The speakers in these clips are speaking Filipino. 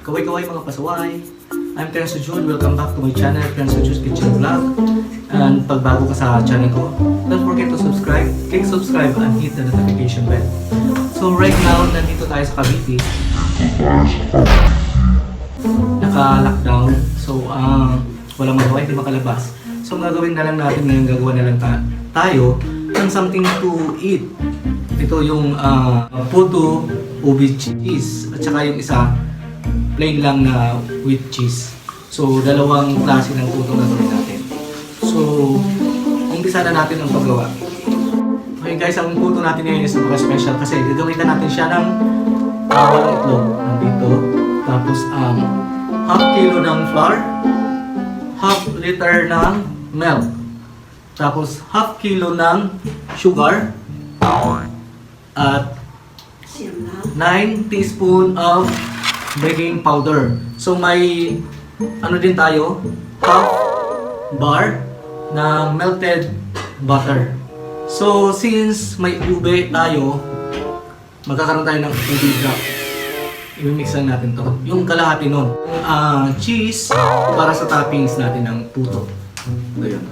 Kaway-kaway mga pasaway. I'm Kenzo June. Welcome back to my channel, Kenzo June's Kitchen Vlog. And pag bago ka sa channel ko, don't forget to subscribe. Click subscribe and hit the notification bell. So right now, nandito tayo sa Cavite. Naka-lockdown. So walang magawa, hindi makalabas. So ang gagawin na lang natin ngayon, gagawa na lang tayo ng something to eat. Ito yung puto with cheese at saka yung isa plain lang na with cheese. So dalawang klase ng puto na gawin natin. So umpisa na natin ang paggawa. Okay guys, ang puto natin ngayon is Puto Special kasi gagamitan natin siya ng walang itlog nandito. Tapos half kilo ng flour, half liter ng milk, tapos half kilo ng sugar, at 9 teaspoon of baking powder. So may ano din tayo, half bar na melted butter. So since may ube tayo, magkakaroon tayo ng ube drop. I-mix lang natin to. Yung kalahati nun. Cheese para sa toppings natin ng puto. Ito yun.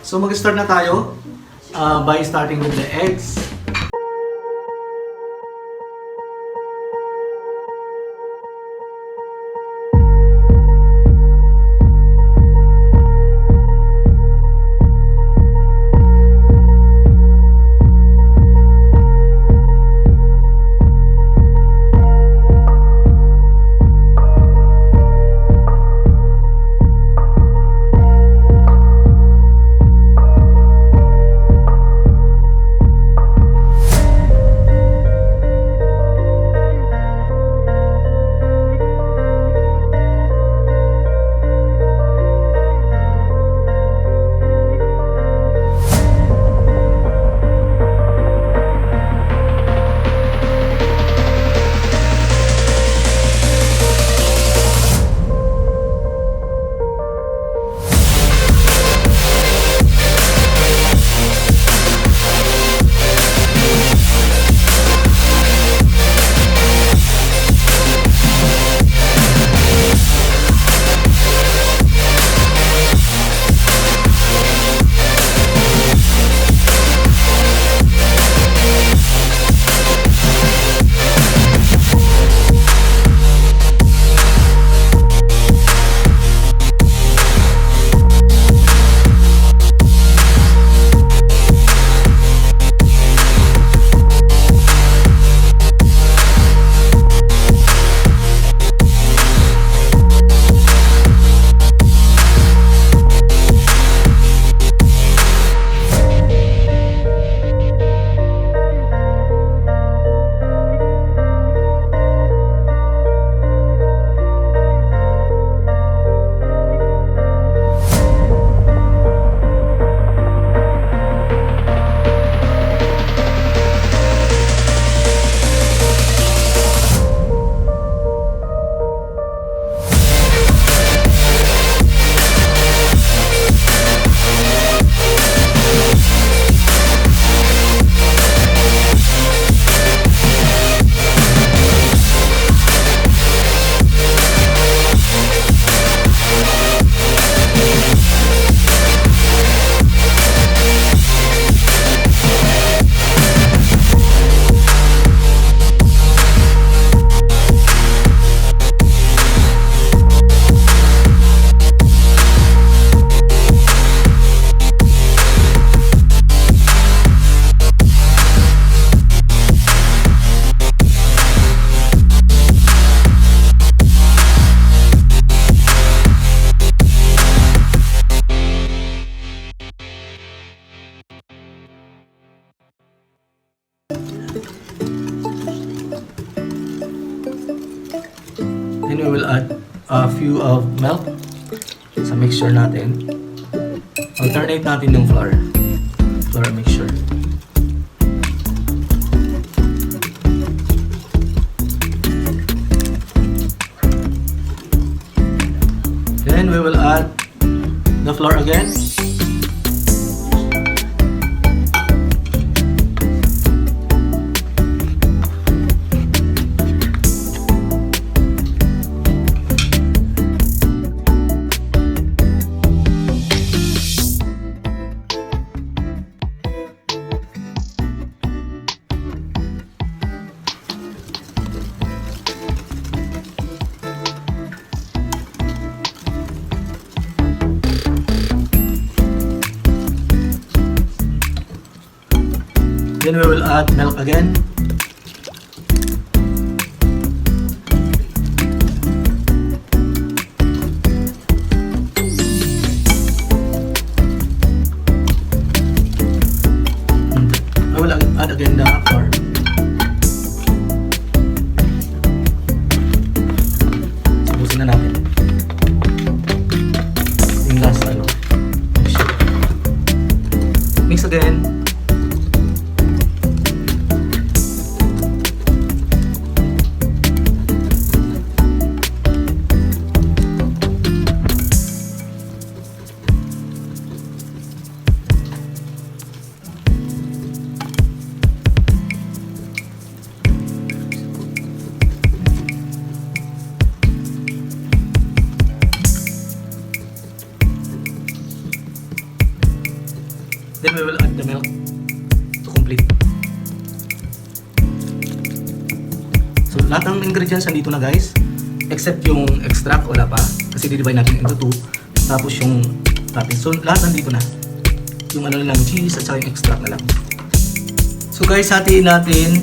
So mag-start na tayo by starting with the eggs. Then we will add a few of milk sa mixture natin. Alternate natin yung flour mixture. Then we will add the flour again. Then we will add milk again. I will add again the flour. Subusin na natin. Yung last mix again. Then we will add the milk to complete. So lahat ng ingredients nandito na guys, except yung extract wala pa kasi di-divide natin into 2. Tapos yung topping. So lahat nandito na. Yung ano lang, cheese at saka yung extract na lang. So guys, hatiin natin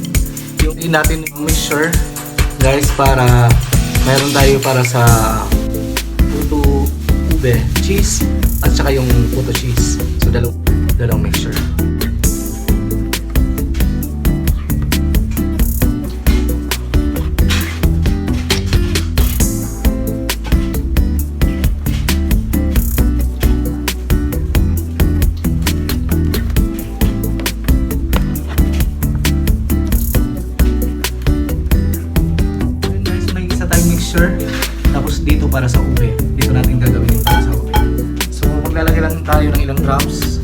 yung mixture guys para mayroon tayo para sa puto ube cheese at saka yung puto cheese. So dalawang mixture. Tapos dito para sa ube. Dito natin gagawin yung para sa ube. So maglalagay lang tayo ng ilang drops.